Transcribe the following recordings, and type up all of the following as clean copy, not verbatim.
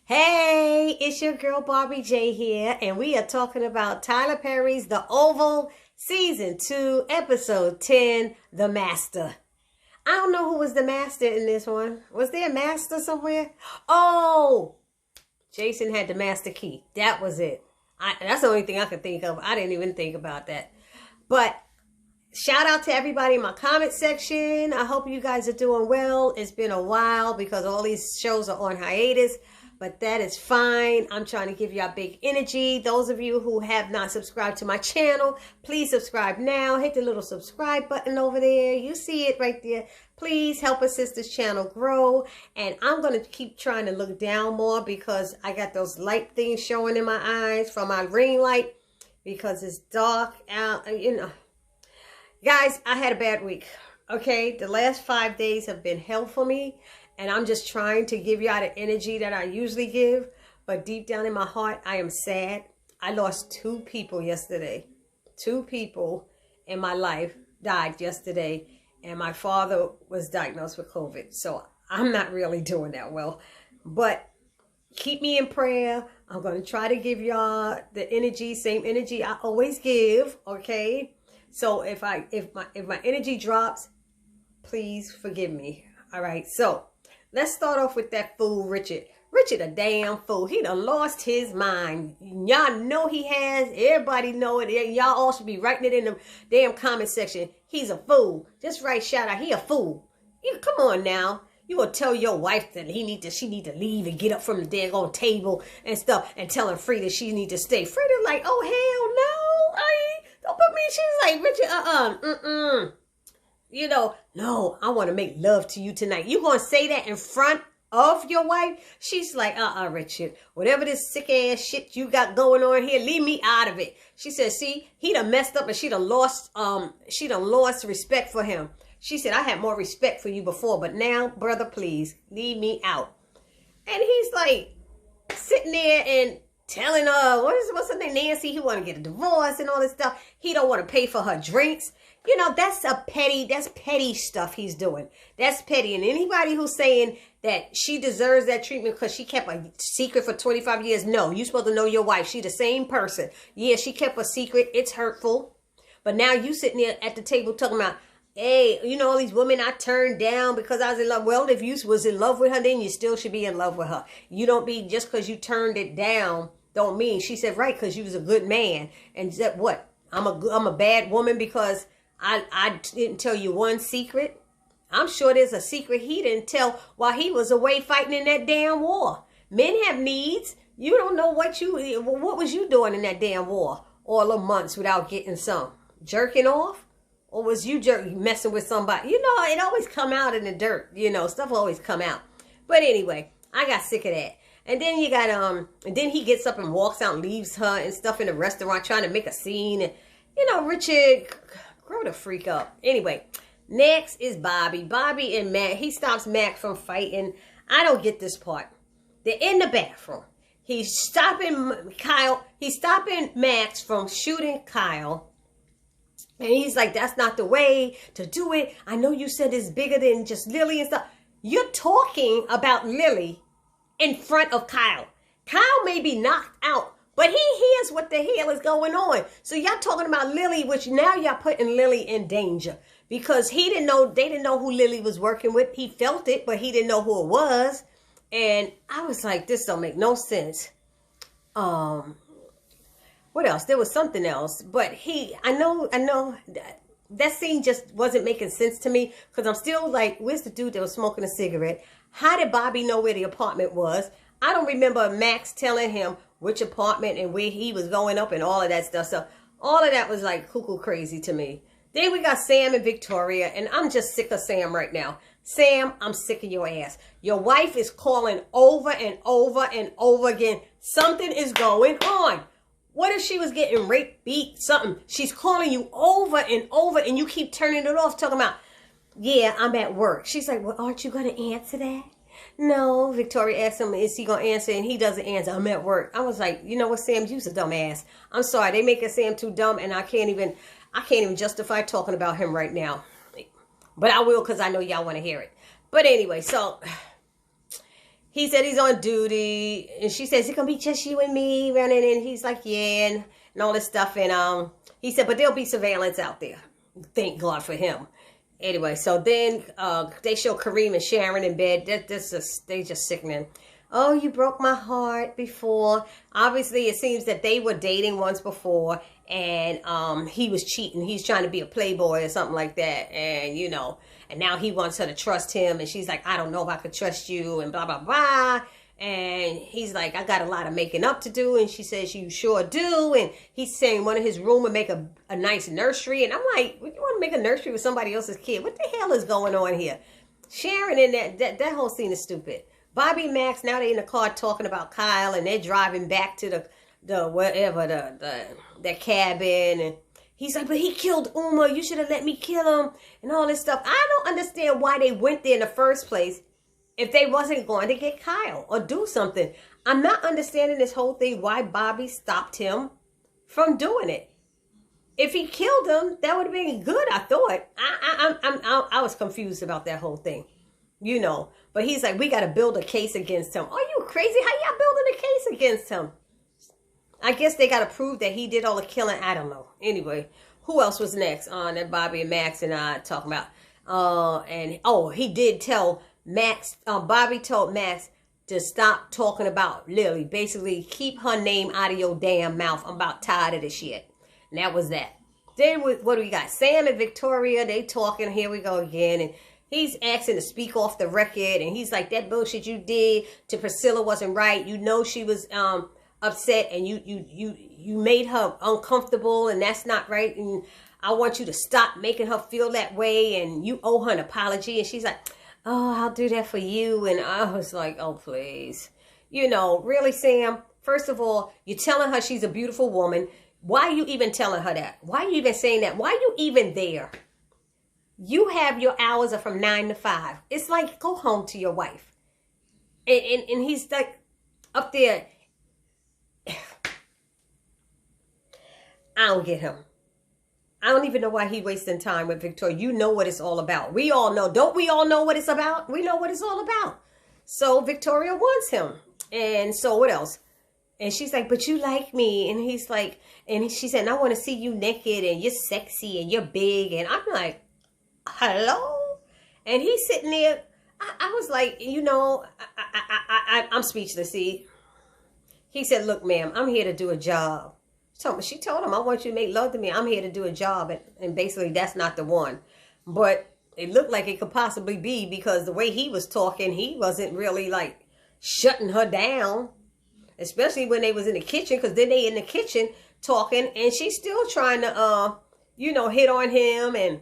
Hey, it's your girl Barbie J here, and we are talking about Tyler Perry's The Oval, Season 2, Episode 10, The Master. I don't know who was the master in this one. Was there a master somewhere? Oh, Jason had the master key. That was it. That's the only thing I could think of. I didn't even think about that. But shout out to everybody in my comment section. I hope you guys are doing well. It's been a while because all these shows are on hiatus. But that is fine. I'm trying to give y'all big energy. Those of you who have not subscribed to my channel, please subscribe now. Hit the little subscribe button over there. You see it right there. Please help a sister's channel grow. And I'm going to keep trying to look down more because I got those light things showing in my eyes from my ring light because it's dark out. You know, guys, I had a bad week. Okay, the last 5 days have been hell for me. And I'm just trying to give y'all the energy that I usually give. But deep down in my heart, I am sad. I lost 2 people yesterday. 2 people in my life died yesterday. And my father was diagnosed with COVID. So I'm not really doing that well. But keep me in prayer. I'm going to try to give y'all the energy, same energy I always give. Okay. So if my energy drops, please forgive me. All right. So let's start off with that fool, Richard. Richard, a damn fool. He done lost his mind. Y'all know he has. Everybody know it. Y'all all should be writing it in the damn comment section. He's a fool. Just write shout out. He a fool. You come on now. You gonna tell your wife that she need to leave and get up from the daggone table and stuff and telling Frida she need to stay. Frida like, oh hell no. Don't put me. She's like, Richard, you know, no, I want to make love to you tonight. You going to say that in front of your wife? She's like, Richard, whatever this sick ass shit you got going on here, leave me out of it. She said, see, he done messed up and she done lost respect for him. She said, I had more respect for you before, but now, brother, please leave me out. And he's like sitting there and telling her, what's her name, Nancy, he want to get a divorce and all this stuff. He don't want to pay for her drinks. You know, that's petty stuff he's doing. That's petty. And anybody who's saying that she deserves that treatment because she kept a secret for 25 years, no, you're supposed to know your wife. She the same person. Yeah, she kept a secret. It's hurtful. But now you sitting there at the table talking about, hey, you know, all these women I turned down because I was in love. Well, if you was in love with her, then you still should be in love with her. You don't be, just because you turned it down, don't mean. She said, right, because you was a good man. And said, what? I'm a bad woman because I didn't tell you one secret. I'm sure there's a secret he didn't tell while he was away fighting in that damn war. Men have needs. You don't know what was you doing in that damn war all the months without getting some? Jerking off? Or was you messing with somebody? You know, it always come out in the dirt. You know, stuff always come out. But anyway, I got sick of that. And then you got, and then he gets up and walks out and leaves her and stuff in the restaurant trying to make a scene. And, you know, Richard, grow the freak up. Anyway, next is Bobby. Bobby and Mac. He stops Mac from fighting. I don't get this part. They're in the bathroom. He's stopping Kyle. He's stopping Max from shooting Kyle. And he's like, that's not the way to do it. I know you said it's bigger than just Lily and stuff. You're talking about Lily in front of Kyle. Kyle may be knocked out, but he hears what the hell is going on. So y'all talking about Lily, which now y'all putting Lily in danger. Because he didn't know, they didn't know who Lily was working with. He felt it, but he didn't know who it was. And I was like, this don't make no sense. What else? There was something else. But I know that scene just wasn't making sense to me. Because I'm still like, where's the dude that was smoking a cigarette? How did Bobby know where the apartment was? I don't remember Max telling him which apartment and where he was going up and all of that stuff. So all of that was like cuckoo crazy to me. Then we got Sam and Victoria, and I'm just sick of Sam right now. Sam, I'm sick of your ass. Your wife is calling over and over and over again. Something is going on. What if she was getting raped, beat, something? She's calling you over and over, and you keep turning it off, talking about, yeah, I'm at work. She's like, well, aren't you going to answer that? No, Victoria asked him, is he going to answer? And he doesn't answer. I'm at work. I was like, you know what, Sam, you's a dumb ass. I'm sorry. They making Sam too dumb, and I can't even justify talking about him right now. But I will, because I know y'all want to hear it. But anyway, so he said he's on duty, and she says it's gonna be just you and me running, and he's like, yeah, and all this stuff, and he said, but there'll be surveillance out there. Thank God for him. Anyway, so then they show Kareem and Sharon in bed. They just sickening. Oh, you broke my heart before. Obviously, it seems that they were dating once before, and he was cheating. He's trying to be a playboy or something like that, and you know, and now he wants her to trust him, and she's like, I don't know if I could trust you, and blah blah blah. And he's like, I got a lot of making up to do, and she says, you sure do. And he's saying one of his room would make a nice nursery, and I'm like, you want to make a nursery with somebody else's kid? What the hell is going on here? Sharon and that whole scene is stupid. Bobby and Max, now they're in the car talking about Kyle, and they're driving back to the cabin, and he's like, but he killed Uma, you should have let me kill him, and all this stuff. I don't understand why they went there in the first place if they wasn't going to get Kyle or do something. I'm not understanding this whole thing, why Bobby stopped him from doing it. If he killed him, that would have been good, I thought. I was confused about that whole thing, you know. But he's like, we got to build a case against him. Are you crazy? How y'all building a case against him? I guess they got to prove that he did all the killing. I don't know. Anyway, who else was next on that Bobby and Max and I talking about? He did tell Max, Bobby told Max to stop talking about Lily. Basically, keep her name out of your damn mouth. I'm about tired of this shit. And that was that. Then what do we got? Sam and Victoria, they talking. Here we go again. And he's asking to speak off the record. And he's like, that bullshit you did to Priscilla wasn't right. You know she was upset, and you made her uncomfortable, and that's not right. And I want you to stop making her feel that way, and you owe her an apology. And she's like, oh, I'll do that for you. And I was like, oh, please. You know, really, Sam? First of all, you're telling her she's a beautiful woman. Why are you even telling her that? Why are you even saying that? Why are you even there? You have your hours are from 9 to 5. It's like, go home to your wife. And he's like up there. I don't get him. I don't even know why he's wasting time with Victoria. You know what it's all about. We all know. Don't we all know what it's about? We know what it's all about. So Victoria wants him. And so what else? And she's like, but you like me. And he's like, and she said, I want to see you naked, and you're sexy, and you're big. And I'm like, hello? And he's sitting there. I was like, you know, I'm speechless. See? He said, look, ma'am, I'm here to do a job. So she told him, I want you to make love to me. I'm here to do a job. And basically, that's not the one. But it looked like it could possibly be, because the way he was talking, he wasn't really like shutting her down. Especially when they was in the kitchen, because then they in the kitchen talking, and she's still trying to, you know, hit on him. And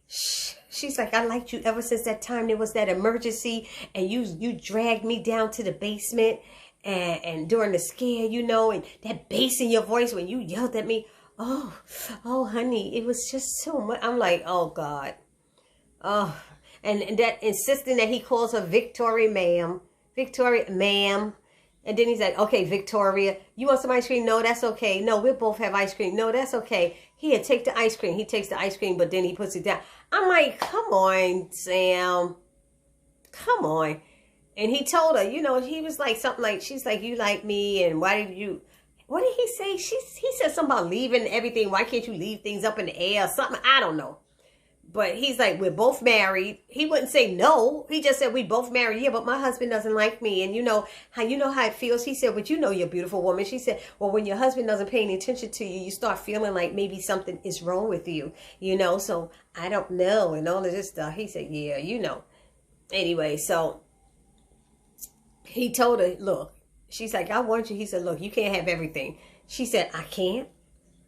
she's like, I liked you ever since that time there was that emergency, and you dragged me down to the basement. And during the scare, you know, and that bass in your voice when you yelled at me, oh, honey, it was just so much. I'm like, oh, God. Oh, and that insisting that he calls her Victoria, ma'am. Victoria, ma'am. And then he's like, okay, Victoria, you want some ice cream? No, that's okay. No, we'll both have ice cream. No, that's okay. Here, take the ice cream. He takes the ice cream, but then he puts it down. I'm like, come on, Sam. Come on. And he told her, you know, he was like something like, she's like, you like me, and why did you, what did he say? He said something about leaving everything. Why can't you leave things up in the air or something? I don't know. But he's like, we're both married. He wouldn't say no. He just said, we both married. Yeah, but my husband doesn't like me. And you know how it feels? He said, but you know you're a beautiful woman. She said, well, when your husband doesn't pay any attention to you, you start feeling like maybe something is wrong with you. You know, so I don't know. And all of this stuff. He said, yeah, you know. Anyway, so he told her, look, she's like, I want you. He said, look, you can't have everything. She said, I can't.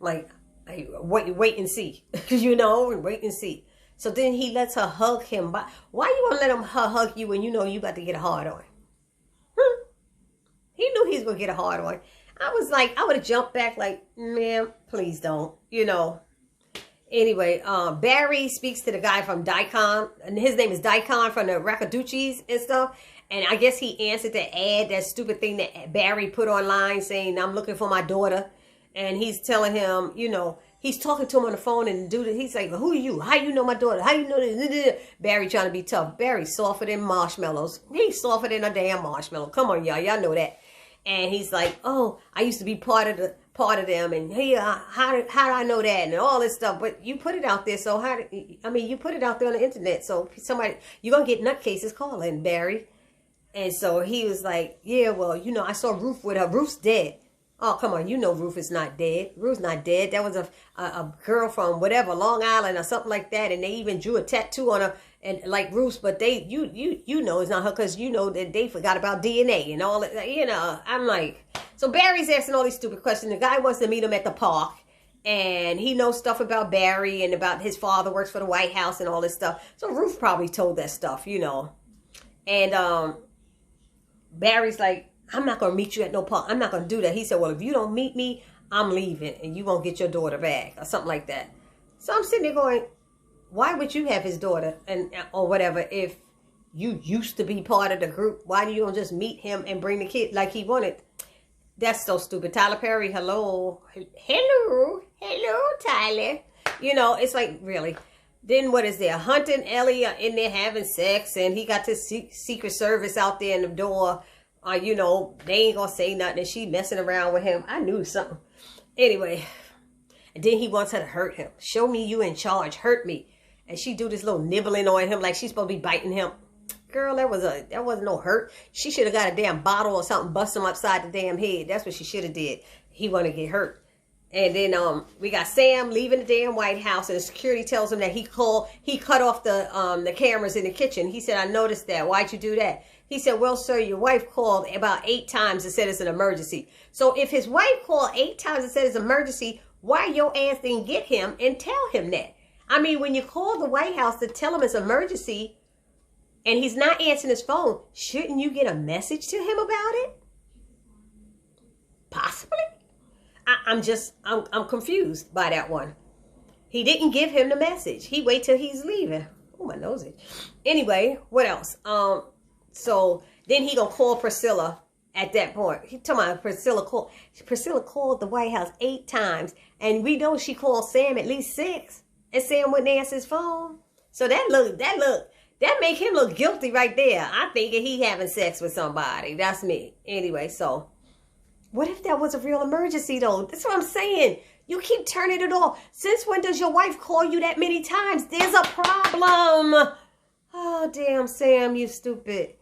Like, wait and see. You know, wait and see. So then he lets her hug him. But why you want to let him hug you when you know you about to get a hard on? He knew he was going to get a hard on. I was like, I would have jumped back like, man, please don't. You know. Anyway, Barry speaks to the guy from Daikon. And his name is Daikon from the Rakaduchis and stuff. And I guess he answered the ad, that stupid thing that Barry put online saying, I'm looking for my daughter. And he's telling him, you know, he's talking to him on the phone, and the dude, he's like, who are you? How you know my daughter? How you know this? Barry trying to be tough. Barry's softer than marshmallows. He's softer than a damn marshmallow. Come on, y'all. Y'all know that. And he's like, oh, I used to be part of them, and hey, how do I know that, and all this stuff. But you put it out there, so you put it out there on the internet, so you're gonna get nutcases calling Barry. And so he was like, yeah, well, I saw Ruth with her. Ruth's dead. Oh, come on, Ruth is not dead. Ruth's not dead. That was a girl from whatever, Long Island or something like that, and they even drew a tattoo on her, and like Ruth's, but it's not her, because that they forgot about DNA and all that. I'm like, so Barry's asking all these stupid questions. The guy wants to meet him at the park, and he knows stuff about Barry and about his father works for the White House and all this stuff. So Ruth probably told that stuff, and Barry's like, I'm not going to meet you at no park. I'm not going to do that. He said, well, if you don't meet me, I'm leaving, and you won't get your daughter back, or something like that. So I'm sitting there going, why would you have his daughter or whatever if you used to be part of the group? Why do you don't just meet him and bring the kid like he wanted? That's so stupid. Tyler Perry, hello, Tyler. It's like, really. Then what is there? Hunt and Ellie are in there having sex, and he got this Secret Service out there in the door. They ain't gonna say nothing, and she messing around with him. I knew something. Anyway, and then he wants her to hurt him. Show me you in charge. Hurt me. And she do this little nibbling on him like she's supposed to be biting him. Girl, that wasn't no hurt. She should have got a damn bottle or something, bust him upside the damn head. That's what she should have did. He want to get hurt. And then we got Sam leaving the damn White House, and the security tells him that he cut off the cameras in the kitchen. He said, I noticed that. Why'd you do that? He said, well, sir, your wife called about 8 times and said it's an emergency. So if his wife called 8 times and said it's an emergency, why your ass didn't get him and tell him that? I mean, when you call the White House to tell him it's an emergency and he's not answering his phone, shouldn't you get a message to him about it? Possibly. I'm confused by that one. He didn't give him the message. He wait till he's leaving. Oh, my nose itch. Anyway, what else? So then he gonna call Priscilla at that point. He talking about Priscilla called the White House 8 times, and we know she called Sam at least 6, and Sam wouldn't answer his phone. So that make him look guilty right there. I'm thinking he having sex with somebody. That's me. Anyway, so what if that was a real emergency though? That's what I'm saying. You keep turning it off. Since when does your wife call you that many times? There's a problem. Oh, damn, Sam, you stupid.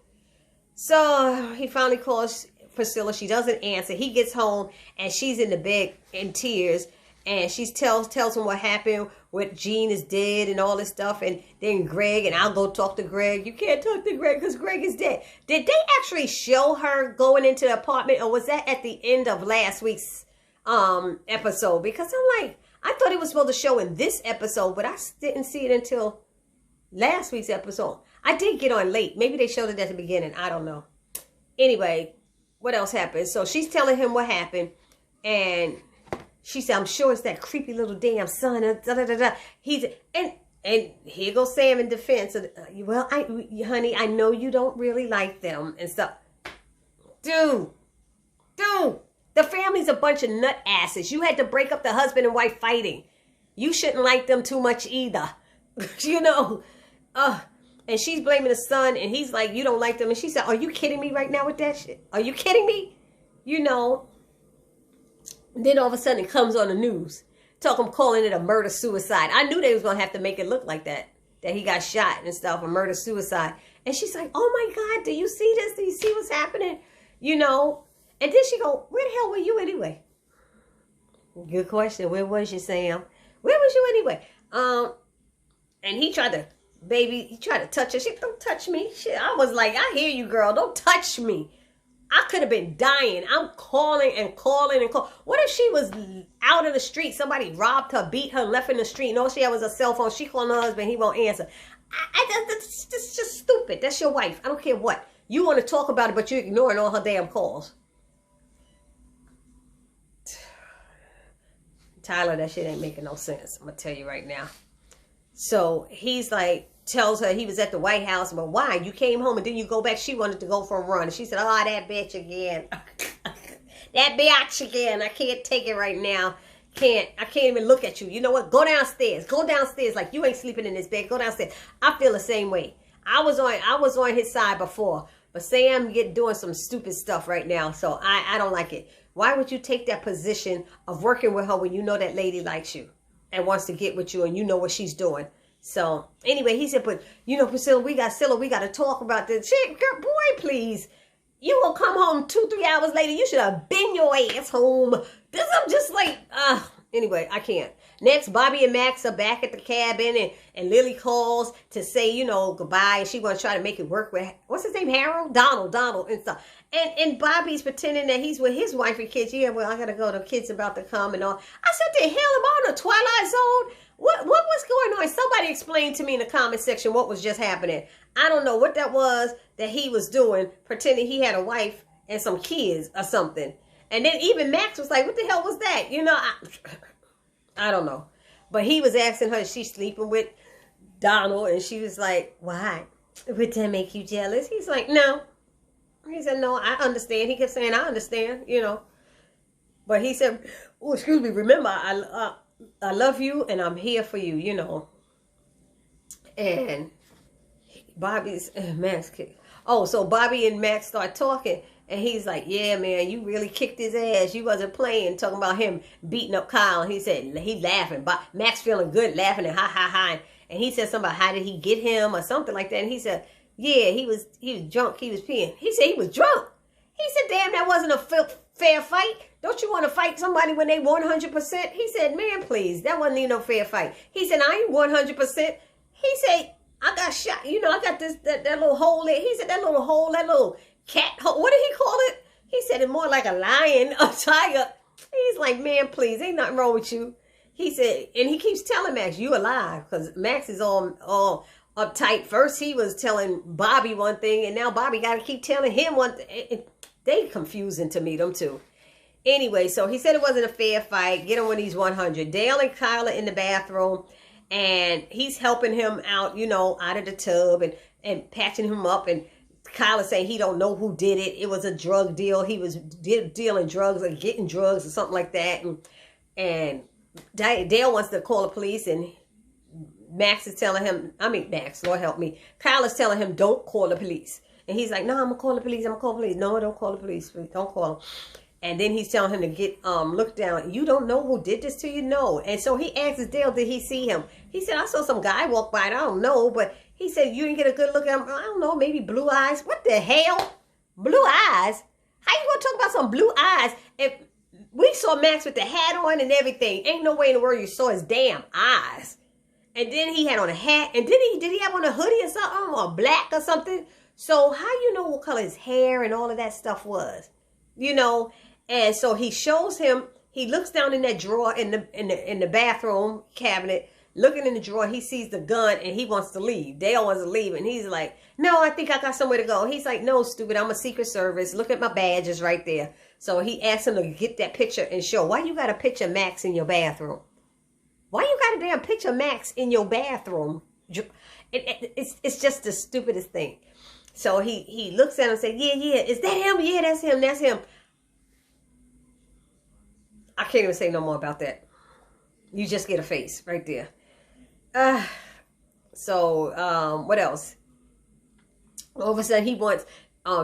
So he finally calls Priscilla. She doesn't answer. He gets home, and she's in the bed in tears. And she tells him what happened, what Jean is dead and all this stuff. And then Greg, and I'll go talk to Greg. You can't talk to Greg because Greg is dead. Did they actually show her going into the apartment, or was that at the end of last week's episode? Because I'm like, I thought it was supposed to show in this episode, but I didn't see it until last week's episode. I did get on late. Maybe they showed it at the beginning. I don't know. Anyway, what else happened? So she's telling him what happened, and she said, I'm sure it's that creepy little damn son. And here goes Sam in defense. Well, honey, I know you don't really like them and stuff. Dude, the family's a bunch of nut asses. You had to break up the husband and wife fighting. You shouldn't like them too much either. And she's blaming the son, and he's like, you don't like them. And she said, are you kidding me right now with that shit? Are you kidding me? Then all of a sudden it comes on the news. Calling it a murder-suicide. I knew they was going to have to make it look like that he got shot and stuff, a murder-suicide. And she's like, oh my God, do you see this? Do you see what's happening? And then she go, where the hell were you anyway? Good question. Where was you, Sam? Where was you anyway? And he tried to touch her. She, don't touch me. Shit, I was like, I hear you, girl. Don't touch me. I could have been dying. I'm calling and calling and calling. What if she was out in the street? Somebody robbed her, beat her, left in the street. And all she had was a cell phone. She called her husband. He won't answer. That's just stupid. That's your wife. I don't care what. You want to talk about it, but you're ignoring all her damn calls. Tyler, that shit ain't making no sense. I'm going to tell you right now. So he's like, tells her he was at the White House, but why? You came home and then you go back. She wanted to go for a run. And she said, oh, that bitch again. That bitch again. I can't take it right now. I can't even look at you. You know what? Go downstairs. Go downstairs. Like, you ain't sleeping in this bed. Go downstairs. I feel the same way. I was on his side before, but Sam doing some stupid stuff right now. So I don't like it. Why would you take that position of working with her when you know that lady likes you and wants to get with you and you know what she's doing? So anyway, he said, but you know, Priscilla, we got to talk about this. Shit, girl, boy, please. You will come home 2-3 hours later. You should have been your ass home. This, I'm just like, anyway, I can't. Next, Bobby and Max are back at the cabin, and Lily calls to say, you know, goodbye. And she want to try to make it work with, what's his name, Harold? Donald, and stuff. And Bobby's pretending that he's with his wife and kids. Yeah, well, I got to go. The kids about to come and all. I said, the hell, am I on the Twilight Zone? What was going on? Somebody explained to me in the comment section what was just happening. I don't know what that was that he was doing, pretending he had a wife and some kids or something. And then even Max was like, what the hell was that? You know, I don't know. But he was asking her, is she sleeping with Donald? And she was like, why? Would that make you jealous? He's like, no. He said, no, I understand. He kept saying, I understand, you know. But he said, oh, excuse me, remember, I love you and I'm here for you, you know. And Bobby's Max kicked. Oh, so Bobby and Max start talking. And he's like, yeah, man, you really kicked his ass. You wasn't playing, talking about him beating up Kyle. And he said, he laughing. But Max feeling good, laughing and ha, ha, ha. And he said something about how did he get him or something like that. And he said, yeah, he was drunk. He was peeing. He said he was drunk. He said, damn, that wasn't a fair fight. Don't you want to fight somebody when they 100%? He said, man, please, that wasn't even no fair fight. He said, I ain't 100%. He said, I got shot. You know, I got that little hole there. He said, that little cat hole. What did he call it? He said it more like a lion, a tiger. He's like, man, please, ain't nothing wrong with you. He said, and he keeps telling Max, you alive, because Max is all uptight. First, he was telling Bobby one thing, and now Bobby got to keep telling him one thing. They confusing to me, them two. Anyway, so he said it wasn't a fair fight. Get him when he's 100. Dale and Kyle are in the bathroom, and he's helping him out, you know, out of the tub and patching him up. And Kyle is saying he don't know who did it. It was a drug deal. He was dealing drugs or getting drugs or something like that. And Dale wants to call the police, and Max is telling him, Max, Lord help me. Kyle is telling him, don't call the police. And he's like, no, I'm going to call the police. I'm going to call the police. No, don't call the police. Don't call them. And then he's telling him to get, look down. You don't know who did this to you? No. And so he asks Dale, did he see him? He said, I saw some guy walk by. And I don't know. But he said, you didn't get a good look at him. I don't know. Maybe blue eyes. What the hell? Blue eyes? How you going to talk about some blue eyes? If we saw Max with the hat on and everything, ain't no way in the world you saw his damn eyes. And then he had on a hat. And did he have on a hoodie or something? Or black or something? So how you know what color his hair and all of that stuff was? You know? And so he shows him, he looks down in that drawer in the bathroom cabinet, looking in the drawer, he sees the gun and he wants to leave. Dale wants to leave. And he's like, no, I think I got somewhere to go. He's like, no, stupid, I'm a Secret Service. Look at my badges right there. So he asks him to get that picture and show. Why you got a picture of Max in your bathroom? Why you got a damn picture of Max in your bathroom? It's just the stupidest thing. So he looks at him and says, yeah, is that him? Yeah, that's him. I can't even say no more about that. You just get a face right there. What else? All of a sudden, he wants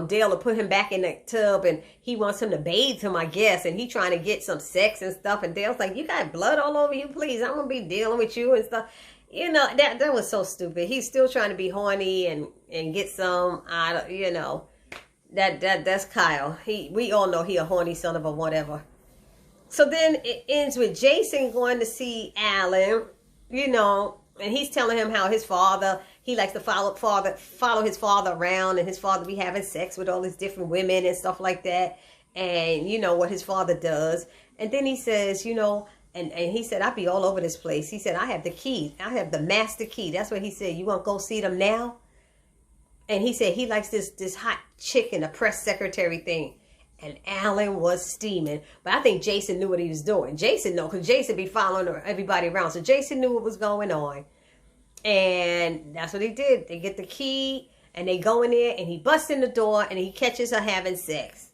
Dale to put him back in that tub, and he wants him to bathe him, I guess, and he trying to get some sex and stuff, and Dale's like, you got blood all over you, please, I'm going to be dealing with you and stuff. You know, that was so stupid. He's still trying to be horny and get some, you know, that's Kyle. We all know he a horny son of a whatever. So then it ends with Jason going to see Alan, you know, and he's telling him how his father, he likes to follow his father around, and his father be having sex with all these different women and stuff like that. And you know what his father does. And then he says, you know, and he said, I be all over this place. He said, I have the key. I have the master key. That's what he said. You want to go see them now? And he said he likes this hot chick in a press secretary thing. And Alan was steaming. But I think Jason knew what he was doing. Jason knew, because Jason be following everybody around. So Jason knew what was going on. And that's what he did. They get the key, and they go in there, and he busts in the door, and he catches her having sex.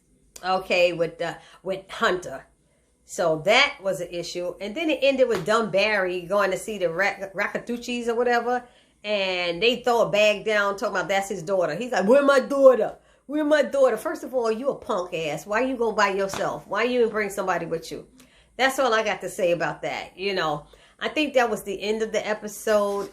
Okay, with Hunter. So that was an issue. And then it ended with dumb Barry going to see the Rakatuchis or whatever. And they throw a bag down talking about that's his daughter. He's like, where my daughter? Where my daughter? First of all, you a punk ass. Why you go by yourself? Why you didn't bring somebody with you? That's all I got to say about that. You know, I think that was the end of the episode.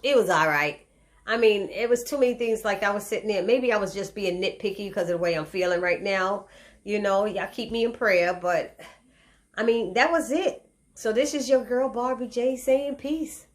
It was all right. I mean, it was too many things. Like I was sitting there. Maybe I was just being nitpicky because of the way I'm feeling right now. You know, y'all keep me in prayer. But, I mean, that was it. So this is your girl, Barbie J, saying peace.